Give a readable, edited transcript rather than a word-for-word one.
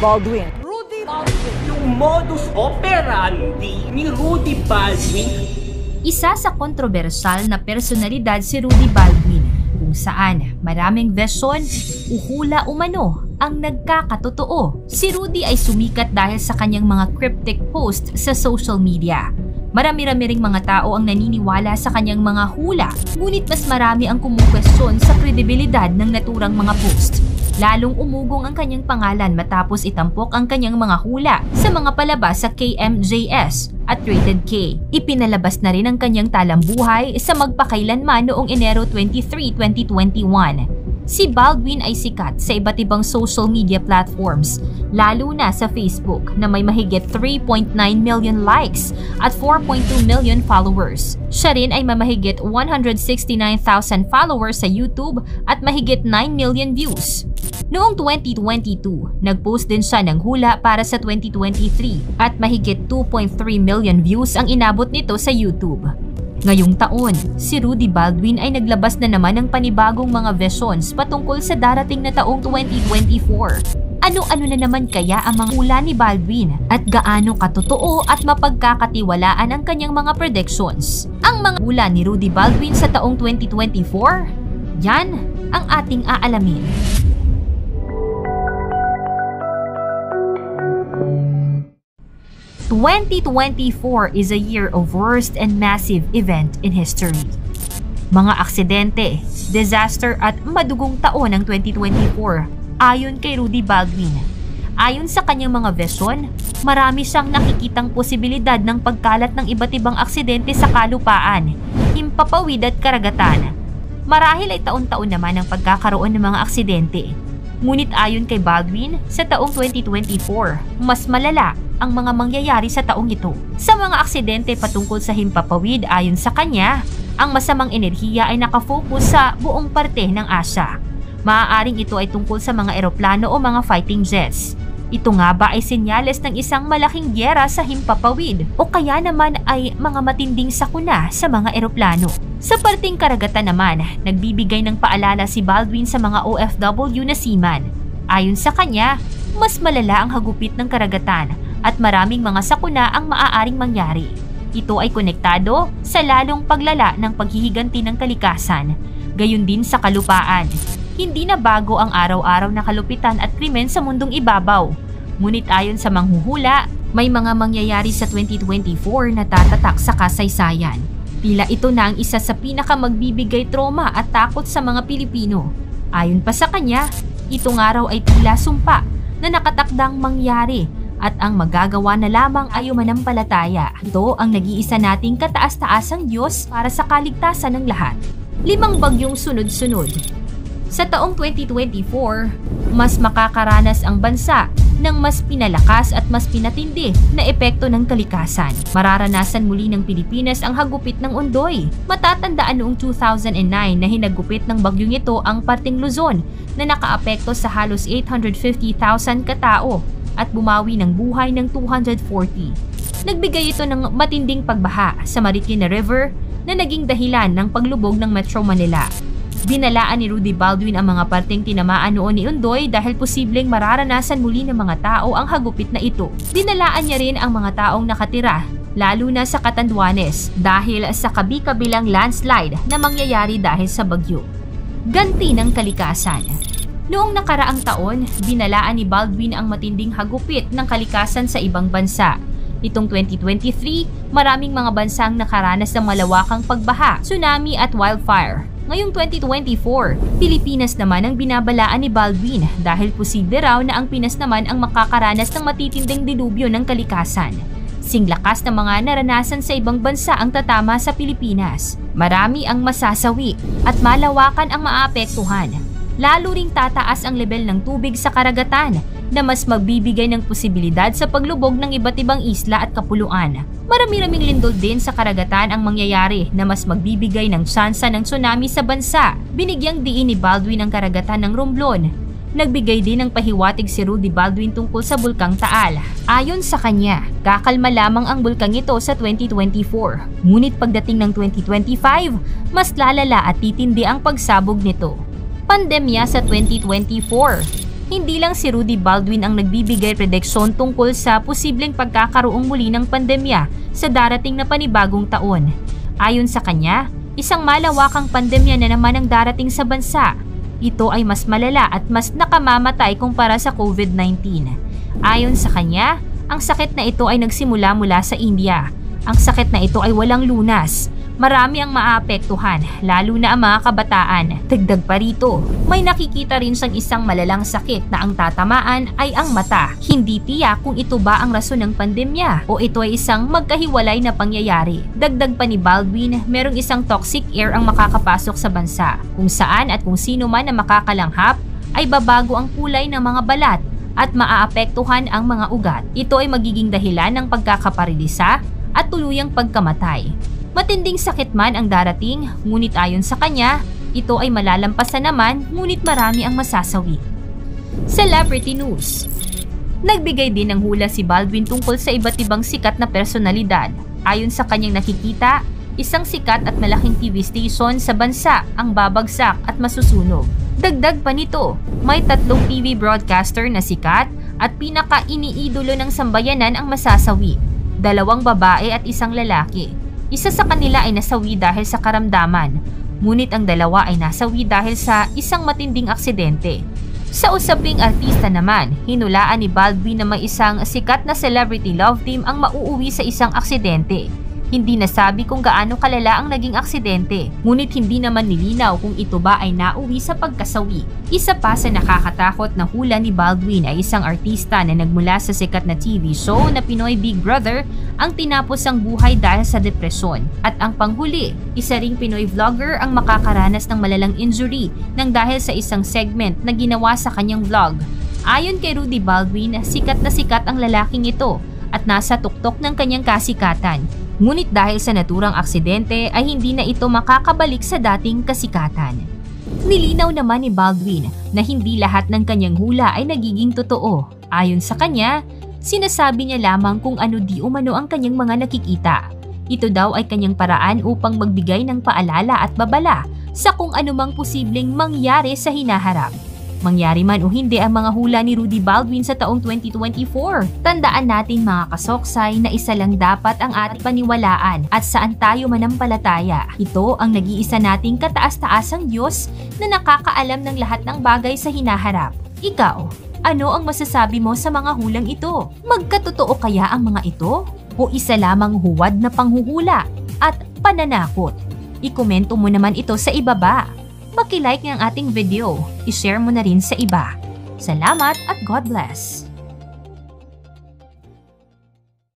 Baldwin. Rudy Baldwin. Yung modus operandi ni Rudy Baldwin. Isa sa kontrobersyal na personalidad si Rudy Baldwin, kung saan maraming version o hula umano ang nagkakatotoo. Si Rudy ay sumikat dahil sa kanyang mga cryptic post sa social media. Marami-rami ring mga tao ang naniniwala sa kanyang mga hula, ngunit mas marami ang kumukwestiyon sa kredibilidad ng naturang mga post. Lalong umugong ang kanyang pangalan matapos itampok ang kanyang mga hula sa mga palabas sa KMJS at Rated K. Ipinalabas na rin ang kanyang talambuhay sa magpakailanman noong Enero 23, 2021. Si Baldwin ay sikat sa iba't ibang social media platforms, lalo na sa Facebook na may mahigit 3.9 million likes at 4.2 million followers. Siya rin ay mamahigit 169,000 followers sa YouTube at mahigit 9 million views. Noong 2022, nag-post din siya ng hula para sa 2023 at mahigit 2.3 million views ang inabot nito sa YouTube. Ngayong taon, si Rudy Baldwin ay naglabas na naman ng panibagong mga versions patungkol sa darating na taong 2024. Ano-ano na naman kaya ang mga hula ni Baldwin at gaano katotoo at mapagkakatiwalaan ang kanyang mga predictions? Ang mga hula ni Rudy Baldwin sa taong 2024? Yan ang ating aalamin. « 2024 is a year of worst and massive event in history. Mga aksidente, disaster at madugong taon ng 2024 ayon kay Rudy Baldwin. Ayon sa kanyang mga version, marami siyang nakikitang posibilidad ng pagkalat ng iba't ibang aksidente sa kalupaan, himpapawid at karagatan. Marahil ay taon-taon naman ang pagkakaroon ng mga aksidente. Ngunit ayon kay Baldwin, sa taong 2024, mas malala ang mga mangyayari sa taong ito. Sa mga aksidente patungkol sa himpapawid ayon sa kanya, ang masamang enerhiya ay nakafocus sa buong parte ng Asya. Maaaring ito ay tungkol sa mga eroplano o mga fighting jets. Ito nga ba ay senyales ng isang malaking gyera sa himpapawid o kaya naman ay mga matinding sakuna sa mga eroplano? Sa parting karagatan naman, nagbibigay ng paalala si Baldwin sa mga OFW na seaman. Ayon sa kanya, mas malala ang hagupit ng karagatan at maraming mga sakuna ang maaaring mangyari. Ito ay konektado sa lalong paglala ng paghihiganti ng kalikasan, gayon din sa kalupaan. Hindi na bago ang araw-araw na kalupitan at krimen sa mundong ibabaw. Ngunit ayon sa manghuhula, may mga mangyayari sa 2024 na tatatak sa kasaysayan. Tila ito na ang isa sa pinakamagbibigay trauma at takot sa mga Pilipino. Ayon pa sa kanya, itong araw ay tila sumpa na nakatakdang mangyari at ang magagawa na lamang ay manampalataya. Ito ang nag-iisa nating kataas-taasang Diyos para sa kaligtasan ng lahat. 5 bagyong sunod-sunod. Sa taong 2024, mas makakaranas ang bansa ng mas pinalakas at mas pinatindi na epekto ng kalikasan. Mararanasan muli ng Pilipinas ang hagupit ng Ondoy. Matatandaan noong 2009 na hinagupit ng bagyong ito ang parting Luzon na nakaapekto sa halos 850,000 katao at bumawi ng buhay ng 240. Nagbigay ito ng matinding pagbaha sa Marikina River na naging dahilan ng paglubog ng Metro Manila. Binalaan ni Rudy Baldwin ang mga parteng tinamaan noon ni Ondoy dahil posibleng mararanasan muli ng mga tao ang hagupit na ito. Binalaan niya rin ang mga taong nakatira, lalo na sa Catanduanes, dahil sa kabi-kabilang landslide na mangyayari dahil sa bagyo. Ganti ng kalikasan. Noong nakaraang taon, binalaan ni Baldwin ang matinding hagupit ng kalikasan sa ibang bansa. Itong 2023, maraming mga bansang nakaranas ng malawakang pagbaha, tsunami at wildfire. Ngayong 2024, Pilipinas naman ang binabalaan ni Baldwin dahil posible raw na ang Pinas naman ang makakaranas ng matitinding dilubyo ng kalikasan. Singlakas na mga naranasan sa ibang bansa ang tatama sa Pilipinas. Marami ang masasawi at malawakan ang maapektuhan. Lalo ring tataas ang level ng tubig sa karagatan na mas magbibigay ng posibilidad sa paglubog ng iba't ibang isla at kapuluan. Marami-raming lindol din sa karagatan ang mangyayari na mas magbibigay ng tsansa ng tsunami sa bansa. Binigyang diin ni Baldwin ang karagatan ng Romblon. Nagbigay din ng pahiwatig si Rudy Baldwin tungkol sa Bulkang Taal. Ayon sa kanya, kakalma lamang ang bulkang ito sa 2024. Ngunit pagdating ng 2025, mas lalala at titindi ang pagsabog nito. Pandemya sa 2024. Hindi lang si Rudy Baldwin ang nagbibigay prediksyon tungkol sa posibleng pagkakaroong muli ng pandemya sa darating na panibagong taon. Ayon sa kanya, isang malawakang pandemya na naman ang darating sa bansa. Ito ay mas malala at mas nakamamatay kumpara sa COVID-19. Ayon sa kanya, ang sakit na ito ay nagsimula mula sa India. Ang sakit na ito ay walang lunas. Marami ang maapektuhan, lalo na ang mga kabataan. Dagdag pa rito, may nakikita rin siyang isang malalang sakit na ang tatamaan ay ang mata. Hindi tiyak kung ito ba ang rason ng pandemya o ito ay isang magkahiwalay na pangyayari. Dagdag pa ni Baldwin, merong isang toxic air ang makakapasok sa bansa, kung saan at kung sino man na makakalanghap ay babago ang kulay ng mga balat at maaapektuhan ang mga ugat. Ito ay magiging dahilan ng pagkakaparilisa at tuluyang pagkamatay. Matinding sakit man ang darating, ngunit ayon sa kanya, ito ay malalampasan naman ngunit marami ang masasawi. Celebrity News. Nagbigay din ng hula si Baldwin tungkol sa iba't ibang sikat na personalidad. Ayon sa kanyang nakikita, isang sikat at malaking TV station sa bansa ang babagsak at masusunog. Dagdag pa nito, may 3 TV broadcaster na sikat at pinaka-iniidolo ng sambayanan ang masasawi. 2 babae at 1 lalaki. Isa sa kanila ay nasawi dahil sa karamdaman, ngunit ang 2 ay nasawi dahil sa isang matinding aksidente. Sa usaping artista naman, hinulaan ni Baldwin na may isang sikat na celebrity love team ang mauuwi sa isang aksidente. Hindi nasabi kung gaano kalala ang naging aksidente, ngunit hindi naman nilinaw kung ito ba ay nauwi sa pagkasawi. Isa pa sa nakakatakot na hula ni Baldwin ay isang artista na nagmula sa sikat na TV show na Pinoy Big Brother ang tinapos ang buhay dahil sa depresyon. At ang panghuli, isa ring Pinoy vlogger ang makakaranas ng malalang injury nang dahil sa isang segment na ginawa sa kanyang vlog. Ayon kay Rudy Baldwin, sikat na sikat ang lalaking ito at nasa tuktok ng kanyang kasikatan. Ngunit dahil sa naturang aksidente ay hindi na ito makakabalik sa dating kasikatan. Nilinaw naman ni Baldwin na hindi lahat ng kanyang hula ay nagiging totoo. Ayon sa kanya, sinasabi niya lamang kung ano di umano ang kanyang mga nakikita. Ito daw ay kanyang paraan upang magbigay ng paalala at babala sa kung anumang posibleng mangyari sa hinaharap. Mangyari man o hindi ang mga hula ni Rudy Baldwin sa taong 2024. Tandaan natin mga kasoksay na isa lang dapat ang ating paniwalaan at saan tayo manampalataya. Ito ang nag-iisa nating kataas-taasang Diyos na nakakaalam ng lahat ng bagay sa hinaharap. Ikaw, ano ang masasabi mo sa mga hulang ito? Magkatotoo kaya ang mga ito? O isa lamang huwad na panghuhula at pananakot? Ikomento mo naman ito sa ibaba. Paki-like ng ating video, i-share mo na rin sa iba. Salamat at God bless!